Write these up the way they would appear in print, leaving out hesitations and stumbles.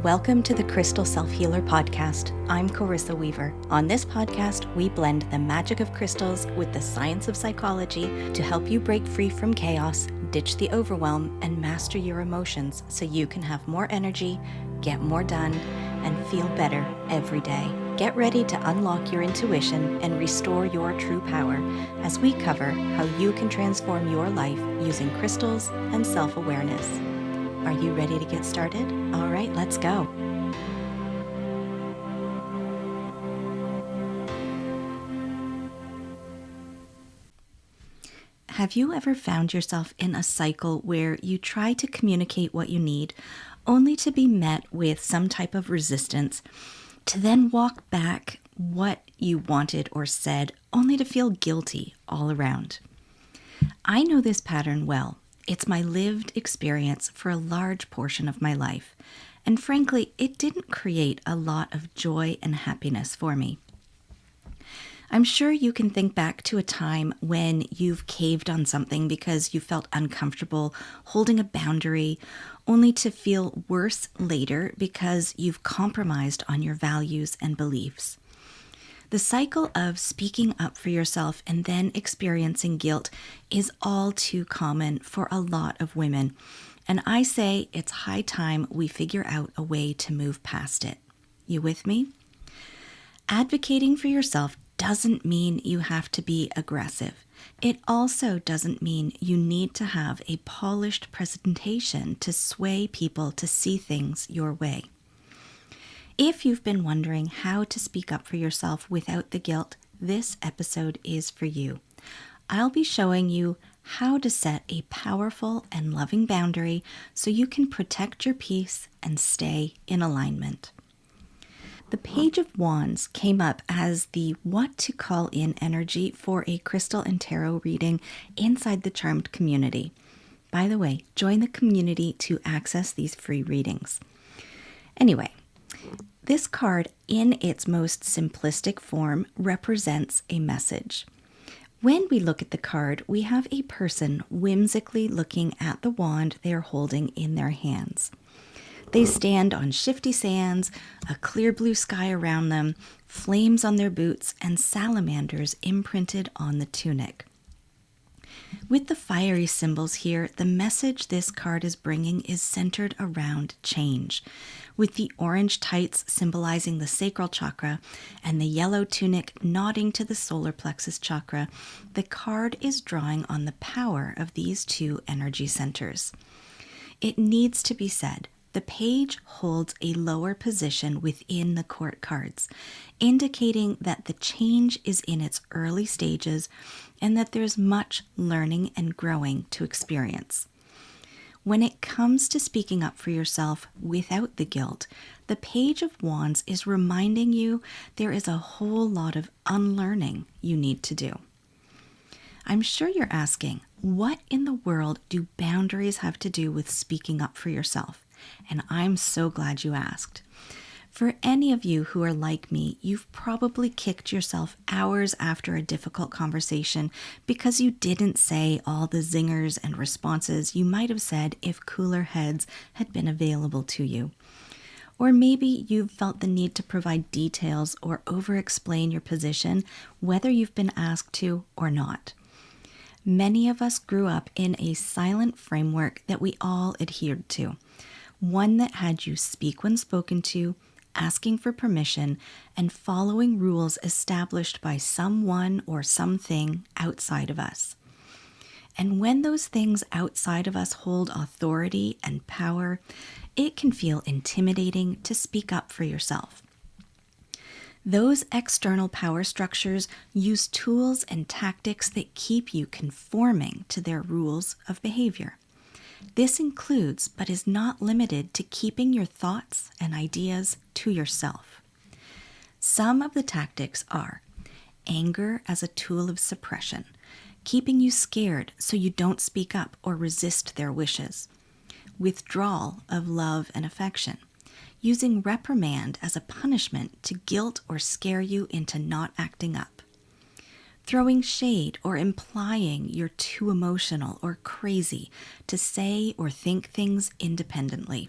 Welcome to the Crystal Self-Healer Podcast. I'm Carissa Weaver. On this podcast, we blend the magic of crystals with the science of psychology to help you break free from chaos, ditch the overwhelm, and master your emotions so you can have more energy, get more done, and feel better every day. Get ready to unlock your intuition and restore your true power as we cover how you can transform your life using crystals and self-awareness. Are you ready to get started? All right, let's go. Have you ever found yourself in a cycle where you try to communicate what you need, only to be met with some type of resistance, to then walk back what you wanted or said, only to feel guilty all around? I know this pattern well. It's my lived experience for a large portion of my life, and frankly, it didn't create a lot of joy and happiness for me. I'm sure you can think back to a time when you've caved on something because you felt uncomfortable holding a boundary, only to feel worse later because you've compromised on your values and beliefs. The cycle of speaking up for yourself and then experiencing guilt is all too common for a lot of women, and I say it's high time we figure out a way to move past it. You with me? Advocating for yourself doesn't mean you have to be aggressive. It also doesn't mean you need to have a polished presentation to sway people to see things your way. If you've been wondering how to speak up for yourself without the guilt, this episode is for you. I'll be showing you how to set a powerful and loving boundary so you can protect your peace and stay in alignment. The Page of Wands came up as the what to call in energy for a crystal and tarot reading inside the Charmed community. By the way, join the community to access these free readings. Anyway, this card, in its most simplistic form, represents a message. When we look at the card, we have a person whimsically looking at the wand they're holding in their hands. They stand on shifty sands, a clear blue sky around them, flames on their boots, and salamanders imprinted on the tunic. With the fiery symbols here, the message this card is bringing is centered around change, with the orange tights symbolizing the sacral chakra and the yellow tunic nodding to the solar plexus chakra. The card is drawing on the power of these two energy centers. It needs to be said, the page holds a lower position within the court cards, indicating that the change is in its early stages and that there's much learning and growing to experience. When it comes to speaking up for yourself without the guilt, the Page of Wands is reminding you there is a whole lot of unlearning you need to do. I'm sure you're asking, what in the world do boundaries have to do with speaking up for yourself? And I'm so glad you asked. For any of you who are like me, you've probably kicked yourself hours after a difficult conversation because you didn't say all the zingers and responses you might have said if cooler heads had been available to you. Or maybe you've felt the need to provide details or over-explain your position, whether you've been asked to or not. Many of us grew up in a silent framework that we all adhered to. One that had you speak when spoken to, asking for permission, and following rules established by someone or something outside of us. And when those things outside of us hold authority and power, it can feel intimidating to speak up for yourself. Those external power structures use tools and tactics that keep you conforming to their rules of behavior. This includes, but is not limited to, keeping your thoughts and ideas to yourself. Some of the tactics are anger as a tool of suppression, keeping you scared so you don't speak up or resist their wishes. Withdrawal of love and affection, using reprimand as a punishment to guilt or scare you into not acting up. Throwing shade or implying you're too emotional or crazy to say or think things independently.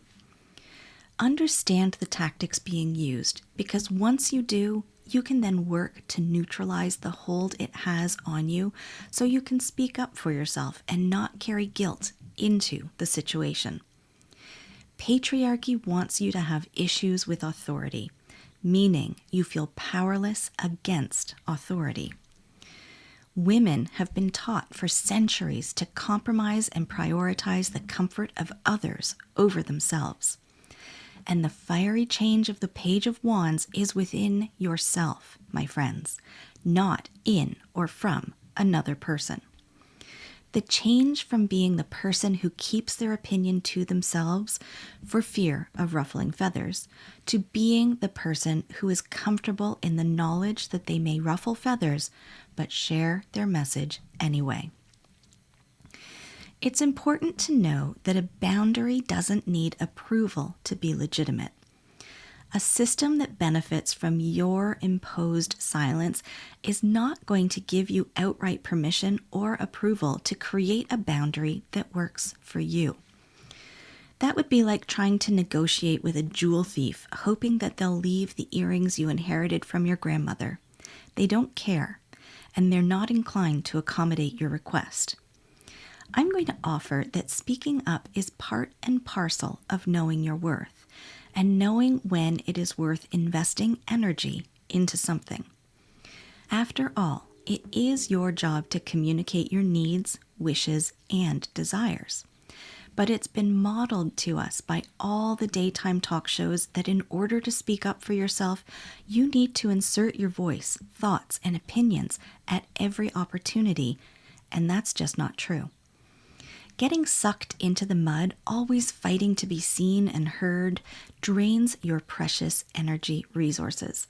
understand the tactics being used, because once you do, you can then work to neutralize the hold it has on you so you can speak up for yourself and not carry guilt into the situation. Patriarchy wants you to have issues with authority, meaning you feel powerless against authority. Women have been taught for centuries to compromise and prioritize the comfort of others over themselves. And the fiery change of the Page of Wands is within yourself, my friends, not in or from another person. The change from being the person who keeps their opinion to themselves for fear of ruffling feathers to being the person who is comfortable in the knowledge that they may ruffle feathers but share their message anyway. It's important to know that a boundary doesn't need approval to be legitimate. A system that benefits from your imposed silence is not going to give you outright permission or approval to create a boundary that works for you. That would be like trying to negotiate with a jewel thief, hoping that they'll leave the earrings you inherited from your grandmother. They don't care, and they're not inclined to accommodate your request. I'm going to offer that speaking up is part and parcel of knowing your worth and knowing when it is worth investing energy into something. After all, it is your job to communicate your needs, wishes, and desires. But it's been modeled to us by all the daytime talk shows that in order to speak up for yourself, you need to insert your voice, thoughts, and opinions at every opportunity, and that's just not true. Getting sucked into the mud, always fighting to be seen and heard, drains your precious energy resources.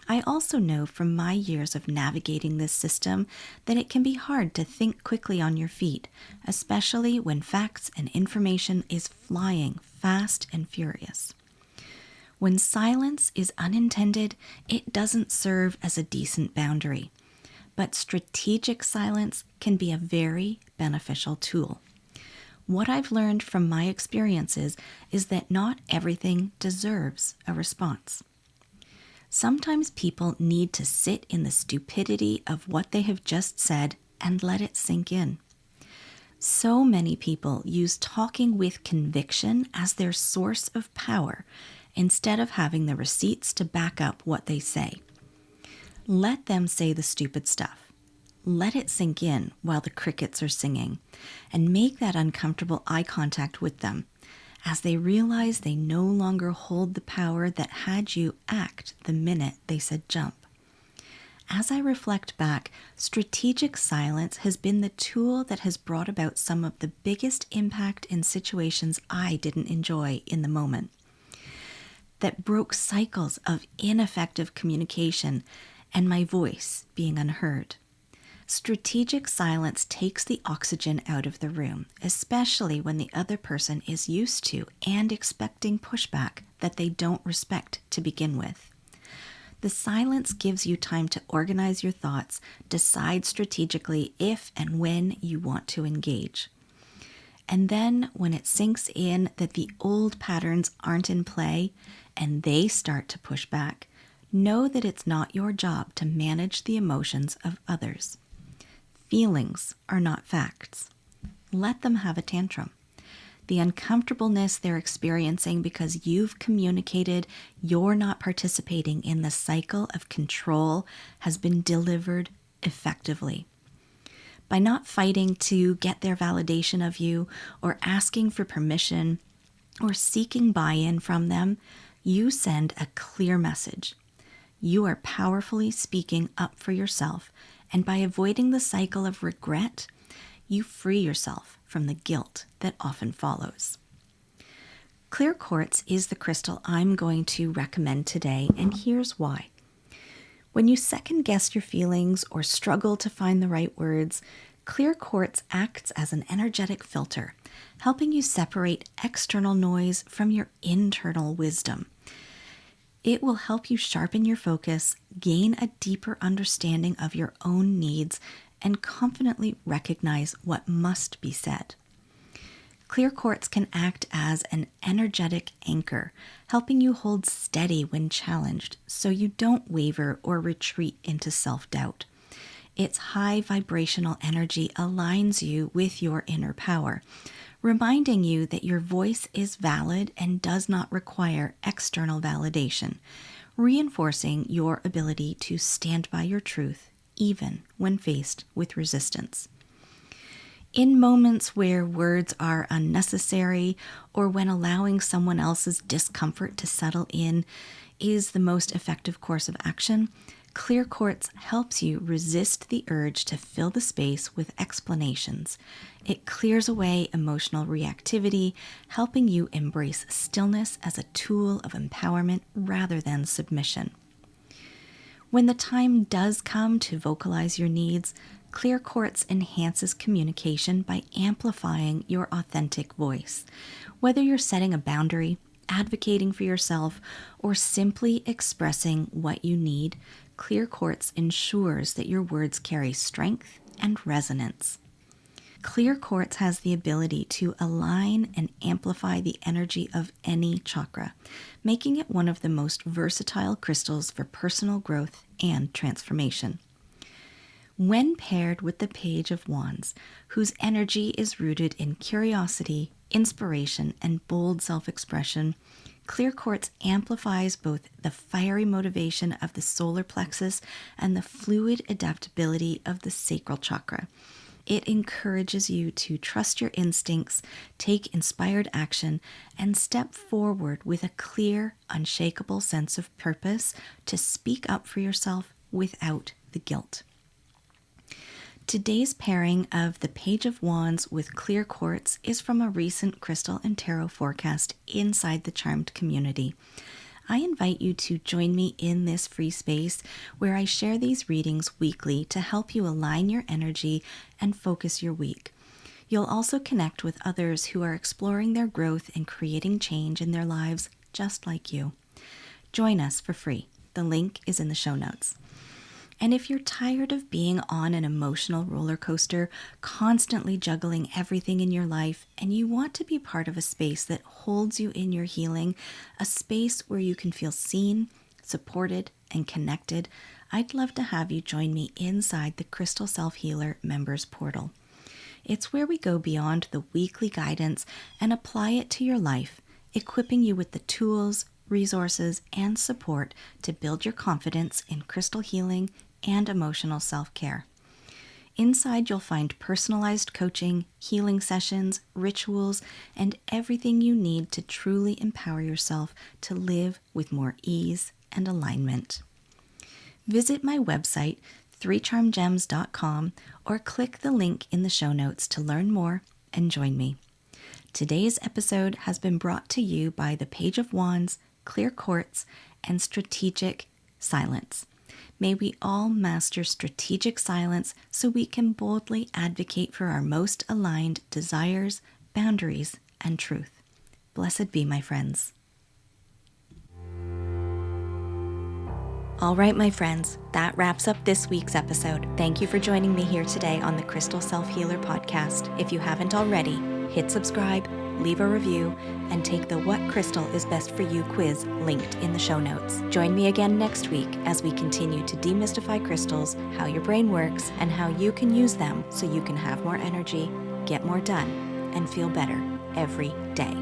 I also know from my years of navigating this system that it can be hard to think quickly on your feet, especially when facts and information is flying fast and furious. When silence is unintended, it doesn't serve as a decent boundary, but strategic silence can be a very beneficial tool. What I've learned from my experiences is that not everything deserves a response. Sometimes people need to sit in the stupidity of what they have just said and let it sink in. So many people use talking with conviction as their source of power instead of having the receipts to back up what they say. Let them say the stupid stuff. Let it sink in while the crickets are singing, and make that uncomfortable eye contact with them as they realize they no longer hold the power that had you act the minute they said jump. As I reflect back, strategic silence has been the tool that has brought about some of the biggest impact in situations I didn't enjoy in the moment, that broke cycles of ineffective communication and my voice being unheard. Strategic silence takes the oxygen out of the room, especially when the other person is used to and expecting pushback that they don't respect to begin with. The silence gives you time to organize your thoughts, decide strategically if and when you want to engage. And then when it sinks in that the old patterns aren't in play and they start to push back, know that it's not your job to manage the emotions of others. Feelings are not facts. Let them have a tantrum. The uncomfortableness they're experiencing because you've communicated you're not participating in the cycle of control has been delivered effectively. By not fighting to get their validation of you or asking for permission or seeking buy-in from them, you send a clear message. You are powerfully speaking up for yourself, and by avoiding the cycle of regret, you free yourself from the guilt that often follows. Clear quartz is the crystal I'm going to recommend today, and here's why. When you second guess your feelings or struggle to find the right words, clear quartz acts as an energetic filter, helping you separate external noise from your internal wisdom. It will help you sharpen your focus, gain a deeper understanding of your own needs, and confidently recognize what must be said. Clear quartz can act as an energetic anchor, helping you hold steady when challenged so you don't waver or retreat into self-doubt. Its high vibrational energy aligns you with your inner power, reminding you that your voice is valid and does not require external validation, reinforcing your ability to stand by your truth even when faced with resistance. In moments where words are unnecessary or when allowing someone else's discomfort to settle in is the most effective course of action, clear quartz helps you resist the urge to fill the space with explanations. It clears away emotional reactivity, helping you embrace stillness as a tool of empowerment rather than submission. When the time does come to vocalize your needs, clear quartz enhances communication by amplifying your authentic voice. Whether you're setting a boundary, advocating for yourself, or simply expressing what you need, clear quartz ensures that your words carry strength and resonance. Clear quartz has the ability to align and amplify the energy of any chakra, making it one of the most versatile crystals for personal growth and transformation. When paired with the Page of Wands, whose energy is rooted in curiosity, inspiration, and bold self-expression, clear quartz amplifies both the fiery motivation of the solar plexus and the fluid adaptability of the sacral chakra. It encourages you to trust your instincts, take inspired action, and step forward with a clear, unshakable sense of purpose to speak up for yourself without the guilt. Today's pairing of the Page of Wands with clear quartz is from a recent crystal and tarot forecast inside the Charmed community. I invite you to join me in this free space where I share these readings weekly to help you align your energy and focus your week. You'll also connect with others who are exploring their growth and creating change in their lives just like you. Join us for free. The link is in the show notes. And if you're tired of being on an emotional roller coaster, constantly juggling everything in your life, and you want to be part of a space that holds you in your healing, a space where you can feel seen, supported, and connected, I'd love to have you join me inside the Crystal Self-Healer Members Portal. It's where we go beyond the weekly guidance and apply it to your life, equipping you with the tools, resources, and support to build your confidence in crystal healing and emotional self-care. Inside, you'll find personalized coaching, healing sessions, rituals, and everything you need to truly empower yourself to live with more ease and alignment. Visit my website, 3charmgems.com, or click the link in the show notes to learn more and join me. Today's episode has been brought to you by the Page of Wands, clear quartz, and strategic silence. May we all master strategic silence so we can boldly advocate for our most aligned desires, boundaries, and truth. Blessed be, my friends. All right, my friends, that wraps up this week's episode. Thank you for joining me here today on the Crystal Self-Healer podcast. If you haven't already, hit subscribe, leave a review, and take the What Crystal is Best for You quiz linked in the show notes. Join me again next week as we continue to demystify crystals, how your brain works, and how you can use them so you can have more energy, get more done, and feel better every day.